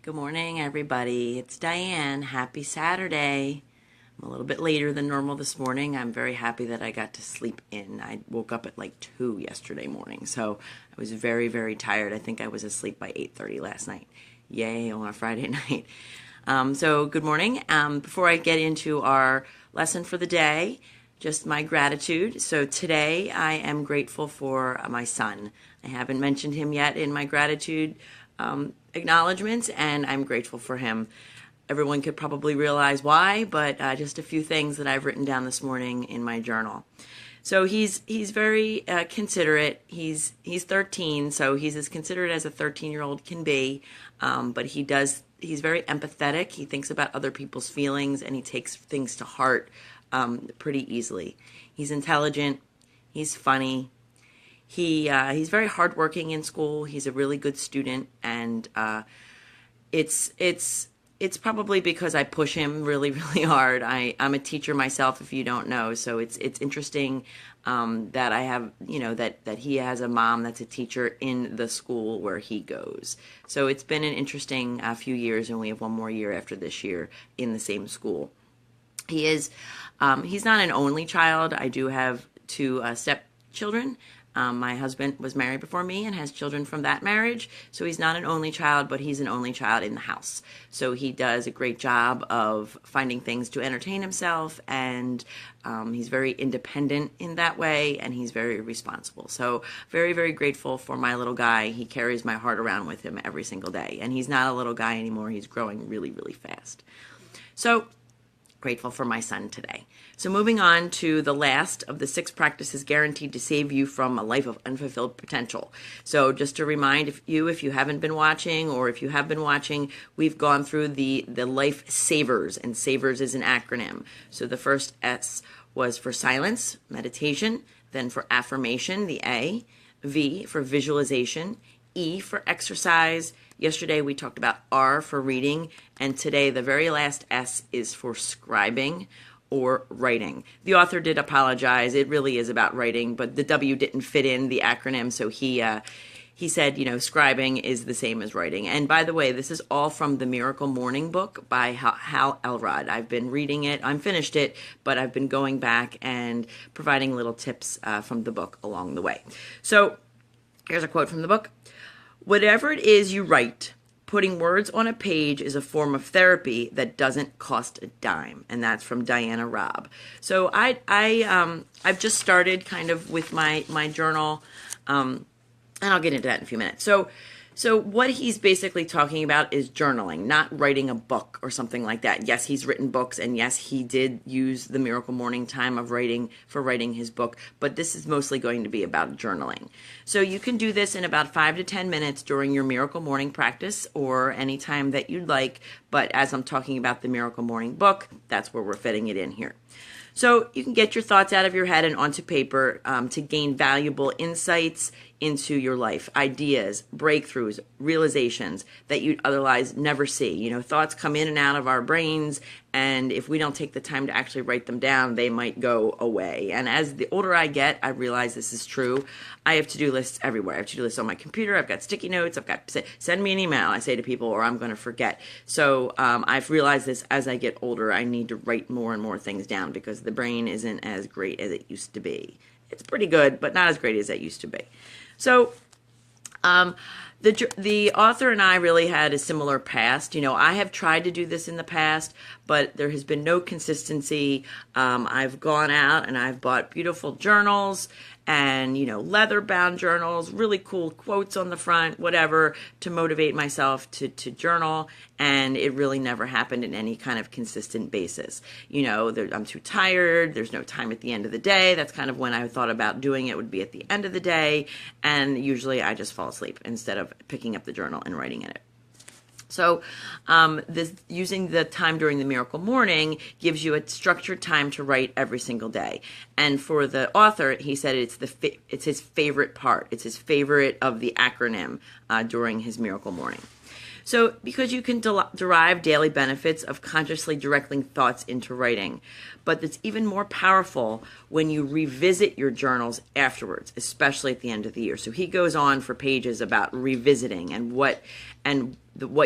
Good morning, everybody. It's Diane. Happy Saturday. I'm a little bit later than normal this morning. I'm very happy that I got to sleep in. I woke up at like 2 yesterday morning, so I was very, very tired. I think I was asleep by 8:30 last night. Yay, on a Friday night. So good morning. Before I get into our lesson for the day, just my gratitude. So today I am grateful for my son. I haven't mentioned him yet in my gratitude acknowledgments, and I'm grateful for him. Everyone could probably realize why, but just a few things that I've written down this morning in my journal. So he's very considerate. He's 13, so he's as considerate as a 13-year-old can be. But he's very empathetic. He thinks about other people's feelings, and he takes things to heart pretty easily. He's intelligent. He's funny. He's very hardworking in school. He's a really good student, and it's probably because I push him really, really hard. I'm a teacher myself, if you don't know, so it's interesting that I have, that he has a mom that's a teacher in the school where he goes. So it's been an interesting few years, and we have one more year after this year in the same school. He's not an only child. I do have two stepchildren. My husband was married before me and has children from that marriage, so he's not an only child, but he's an only child in the house. So he does a great job of finding things to entertain himself, and he's very independent in that way, and he's very responsible. So very, very grateful for my little guy. He carries my heart around with him every single day, and he's not a little guy anymore. He's growing really, really fast. So grateful for my son today. So moving on to the last of the 6 practices guaranteed to save you from a life of unfulfilled potential. So just to remind you, if you haven't been watching, or if you have been watching, we've gone through the life savers, and savers is an acronym. So the first S was for silence, meditation, then for affirmation, the A, V for visualization, E for exercise. Yesterday we talked about R for reading, and today the very last S is for scribing or writing. The author did apologize. It really is about writing, but the W didn't fit in the acronym, so he said, scribing is the same as writing. And by the way, this is all from the Miracle Morning book by Hal Elrod. I've been reading it. I'm finished it, but I've been going back and providing little tips from the book along the way. So here's a quote from the book. Whatever it is you write, putting words on a page is a form of therapy that doesn't cost a dime. And that's from Diana Robb. So I've just started kind of with my journal, and I'll get into that in a few minutes. So what he's basically talking about is journaling, not writing a book or something like that. Yes, he's written books, and yes, he did use the Miracle Morning time of writing for writing his book, but this is mostly going to be about journaling. So you can do this in about 5 to 10 minutes during your Miracle Morning practice, or any time that you'd like, but as I'm talking about the Miracle Morning book, that's where we're fitting it in here. So you can get your thoughts out of your head and onto paper to gain valuable insights into your life, ideas, breakthroughs, realizations that you'd otherwise never see. Thoughts come in and out of our brains, and if we don't take the time to actually write them down, they might go away. And as the older I get, I realize this is true. I have to-do lists everywhere. I have to-do lists on my computer. I've got sticky notes. I've got send me an email, I say to people, or I'm going to forget. So I've realized this as I get older. I need to write more and more things down because the brain isn't as great as it used to be. It's pretty good, but not as great as it used to be. So the author and I really had a similar past. I have tried to do this in the past, but there has been no consistency. I've gone out and I've bought beautiful journals and, leather-bound journals, really cool quotes on the front, whatever, to motivate myself to journal, and it really never happened in any kind of consistent basis. I'm too tired, there's no time at the end of the day. That's kind of when I thought about doing it, would be at the end of the day, and usually I just fall asleep instead of picking up the journal and writing in it. So using the time during the Miracle Morning gives you a structured time to write every single day. And for the author, he said it's his favorite part. It's his favorite of the acronym during his Miracle Morning. So, because you can derive daily benefits of consciously directing thoughts into writing, but it's even more powerful when you revisit your journals afterwards, especially at the end of the year. So he goes on for pages about revisiting and what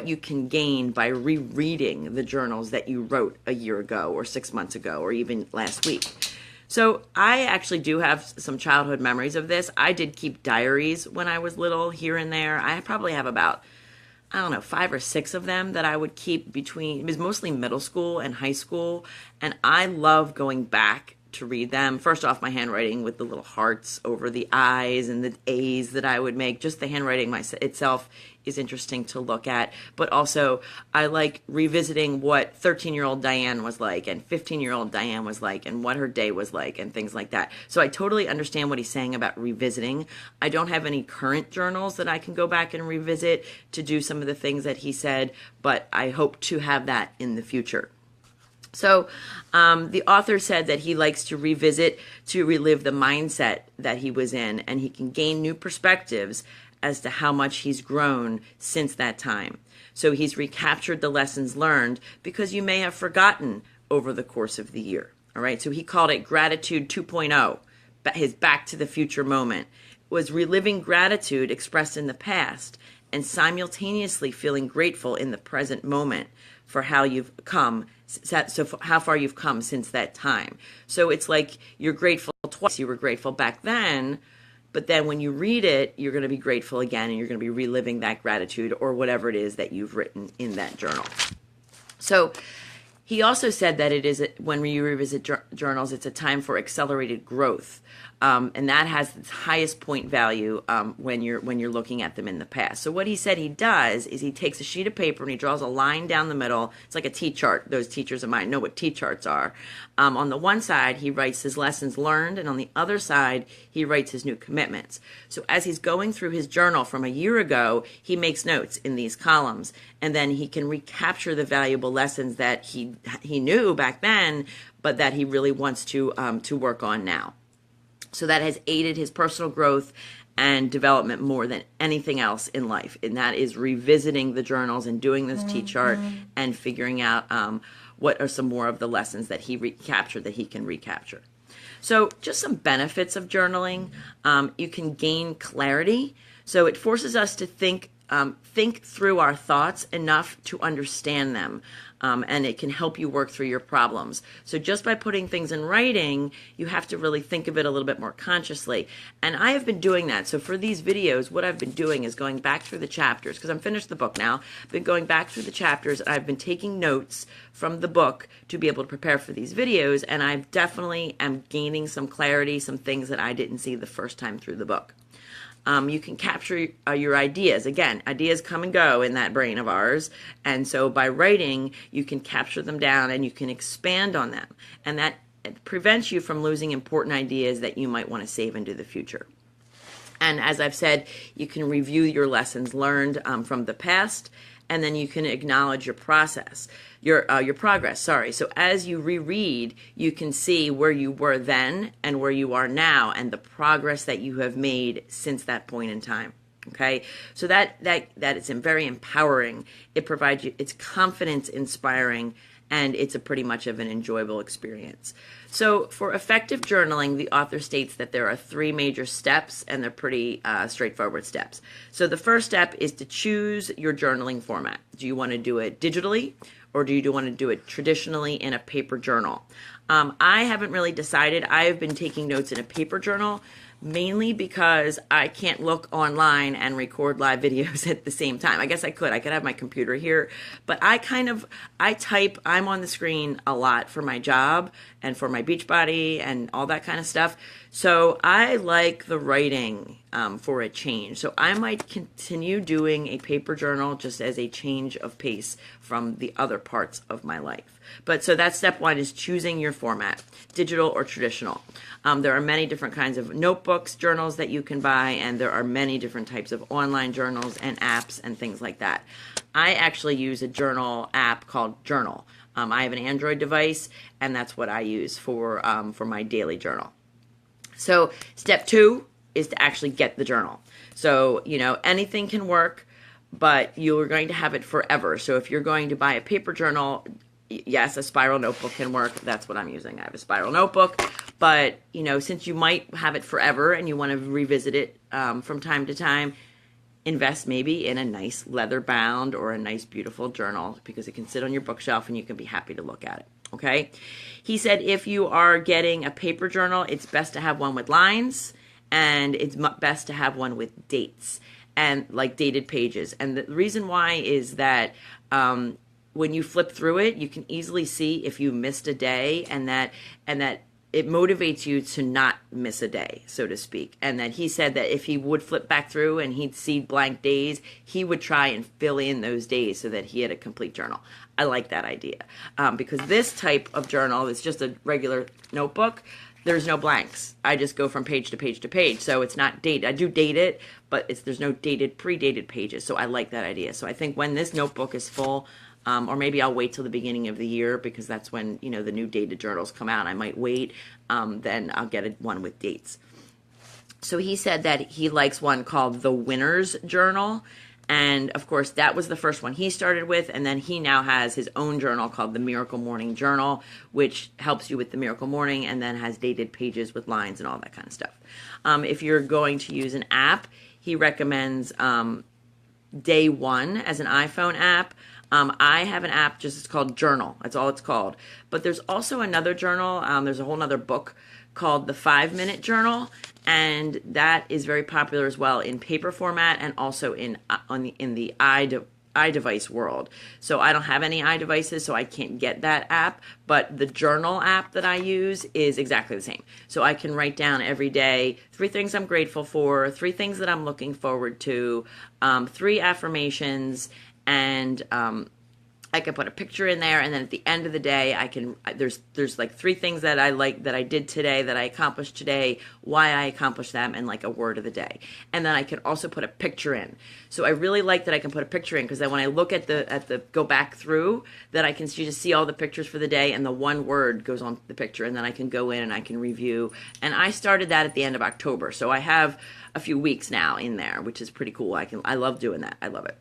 you can gain by rereading the journals that you wrote a year ago or 6 months ago or even last week. So I actually do have some childhood memories of this. I did keep diaries when I was little, here and there. I probably have about, I don't know, 5 or 6 of them that I would keep between, it was mostly middle school and high school. And I love going back to read them. First off, my handwriting with the little hearts over the I's and the A's that I would make. Just the handwriting itself is interesting to look at. But also, I like revisiting what 13-year-old Diane was like and 15-year-old Diane was like and what her day was like and things like that. So I totally understand what he's saying about revisiting. I don't have any current journals that I can go back and revisit to do some of the things that he said, but I hope to have that in the future. So the author said that he likes to revisit to relive the mindset that he was in, and he can gain new perspectives as to how much he's grown since that time. So he's recaptured the lessons learned because you may have forgotten over the course of the year. All right. So he called it Gratitude 2.0, his back to the future moment, was reliving gratitude expressed in the past and simultaneously feeling grateful in the present moment for how you've come, so how far you've come since that time. So it's like you're grateful twice. You were grateful back then, but then when you read it, you're going to be grateful again, and you're going to be reliving that gratitude or whatever it is that you've written in that journal. So he also said that it is, when you revisit journals, it's a time for accelerated growth. And that has its highest point value when you're looking at them in the past. So what he said he does is he takes a sheet of paper and he draws a line down the middle. It's like a T-chart. Those teachers of mine know what T-charts are. On the one side, he writes his lessons learned, and on the other side, he writes his new commitments. So as he's going through his journal from a year ago, he makes notes in these columns, and then he can recapture the valuable lessons that he knew back then, but that he really wants to work on now. So that has aided his personal growth and development more than anything else in life. And that is revisiting the journals and doing this T-chart and figuring out what are some more of the lessons that he recaptured that he can recapture. So just some benefits of journaling. You can gain clarity. So it forces us to think through our thoughts enough to understand them. And it can help you work through your problems. So just by putting things in writing, you have to really think of it a little bit more consciously. And I have been doing that. So for these videos, what I've been doing is going back through the chapters, because I'm finished the book now. I've been going back through the chapters, and I've been taking notes from the book to be able to prepare for these videos. And I've definitely am gaining some clarity, some things that I didn't see the first time through the book. You can capture your ideas. Again, ideas come and go in that brain of ours. And so by writing, you can capture them down and you can expand on them. And that prevents you from losing important ideas that you might want to save into the future. And as I've said, you can review your lessons learned from the past, and then you can acknowledge your progress. So as you reread, you can see where you were then and where you are now, and the progress that you have made since that point in time. Okay, so that is very empowering. It provides you, it's confidence inspiring, and it's a pretty much of an enjoyable experience. So for effective journaling, the author states that there are 3 major steps, and they're pretty straightforward steps. So the first step is to choose your journaling format. Do you want to do it digitally, or do you want to do it traditionally in a paper journal? I haven't really decided. I have been taking notes in a paper journal, mainly because I can't look online and record live videos at the same time. I guess I could have my computer here, but I type, I'm on the screen a lot for my job and for my Beachbody and all that kind of stuff. So I like the writing for a change. So I might continue doing a paper journal just as a change of pace from the other parts of my life. But so that's step 1, is choosing your format, digital or traditional. There are many different kinds of notebooks, journals that you can buy, and there are many different types of online journals and apps and things like that. I actually use a journal app called Journal. I have an Android device, and that's what I use for my daily journal. So step 2 is to actually get the journal. So, anything can work, but you're going to have it forever. So if you're going to buy a paper journal, yes, a spiral notebook can work. That's what I'm using. I have a spiral notebook, but since you might have it forever and you want to revisit it from time to time, invest maybe in a nice leather bound or a nice beautiful journal, because it can sit on your bookshelf and you can be happy to look at it. Okay. He said if you are getting a paper journal, it's best to have one with lines, and it's best to have one with dates and like dated pages. And the reason why is that when you flip through it, you can easily see if you missed a day, and that it motivates you to not miss a day, so to speak. And that he said that if he would flip back through and he'd see blank days, he would try and fill in those days so that he had a complete journal. I like that idea because this type of journal is just a regular notebook. There's no blanks. I just go from page to page to page. So it's not dated. I do date it, but there's no pre-dated pages. So I like that idea. So I think when this notebook is full, or maybe I'll wait till the beginning of the year, because that's when the new dated journals come out. I might wait. Then I'll get one with dates. So he said that he likes one called the Winner's Journal. And of course, that was the first one he started with. And then he now has his own journal called the Miracle Morning Journal, which helps you with the Miracle Morning and then has dated pages with lines and all that kind of stuff. If you're going to use an app, he recommends Day One as an iPhone app. I have an app, it's called Journal. That's all it's called. But there's also another journal. There's a whole other book called the 5-Minute Journal, and that is very popular as well in paper format and also in the iDevice world. So I don't have any iDevices, so I can't get that app. But the journal app that I use is exactly the same. So I can write down every day 3 things I'm grateful for, 3 things that I'm looking forward to, 3 affirmations. And I can put a picture in there, and then at the end of the day, there's like 3 things that I like that I did today, that I accomplished today, why I accomplished them, and like a word of the day. And then I can also put a picture in. So I really like that I can put a picture in, because then when I look at the go back through, that I can just see all the pictures for the day, and the one word goes on the picture, and then I can go in and I can review. And I started that at the end of October, so I have a few weeks now in there, which is pretty cool. I love doing that. I love it.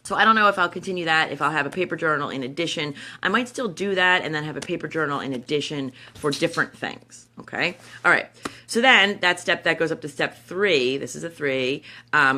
So I don't know if I'll continue that, if I'll have a paper journal in addition. I might still do that and then have a paper journal in addition for different things, okay? All right, so then that goes up to step 3, this is a 3,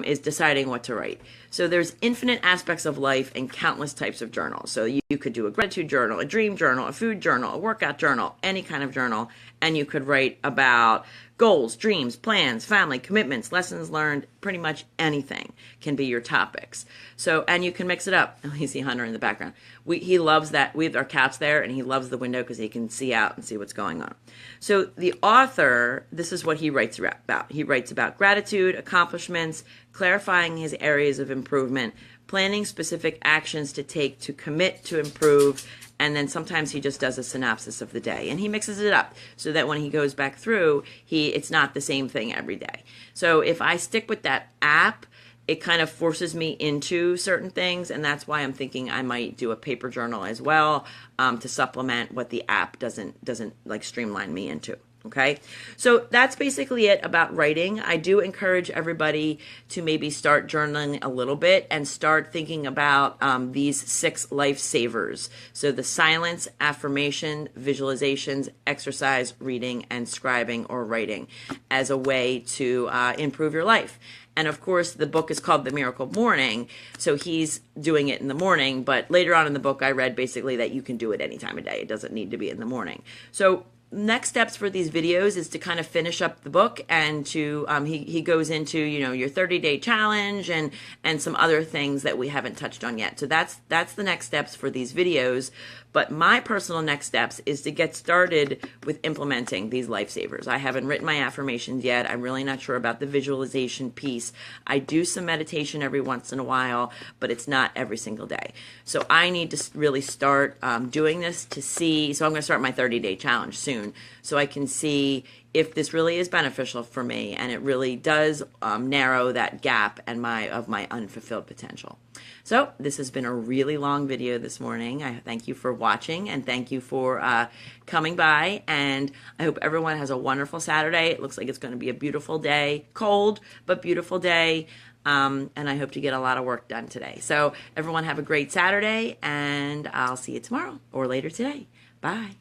is deciding what to write. So there's infinite aspects of life and countless types of journals. So you could do a gratitude journal, a dream journal, a food journal, a workout journal, any kind of journal, and you could write about goals, dreams, plans, family, commitments, lessons learned, pretty much anything can be your topics. So, and you can mix it up. Oh, you see Hunter in the background. He loves that. We have our couch there, and he loves the window because he can see out and see what's going on. So the author, this is what he writes about. He writes about gratitude, accomplishments, clarifying his areas of improvement, planning specific actions to take to commit to improve, and then sometimes he just does a synopsis of the day, and he mixes it up so that when he goes back through, it's not the same thing every day. So if I stick with that app, it kind of forces me into certain things, and that's why I'm thinking I might do a paper journal as well, to supplement what the app doesn't like streamline me into. Okay, so that's basically it about writing. I do encourage everybody to maybe start journaling a little bit and start thinking about these 6 lifesavers. So the silence, affirmation, visualizations, exercise, reading, and scribing or writing as a way to improve your life. And of course, the book is called The Miracle Morning, so he's doing it in the morning, but later on in the book, I read basically that you can do it any time of day. It doesn't need to be in the morning. So next steps for these videos is to kind of finish up the book, and to he goes into your 30-day challenge and some other things that we haven't touched on yet. So that's the next steps for these videos. But my personal next steps is to get started with implementing these lifesavers. I haven't written my affirmations yet. I'm really not sure about the visualization piece. I do some meditation every once in a while, but it's not every single day. So I need to really start doing this to see. So I'm going to start my 30-day challenge soon. soon, so I can see if this really is beneficial for me and it really does narrow that gap and my unfulfilled potential. So this has been a really long video this morning. I thank you for watching and thank you for coming by, and I hope everyone has a wonderful Saturday. It looks like it's going to be a beautiful day, cold but beautiful day, and I hope to get a lot of work done today. So everyone have a great Saturday, and I'll see you tomorrow or later today. Bye.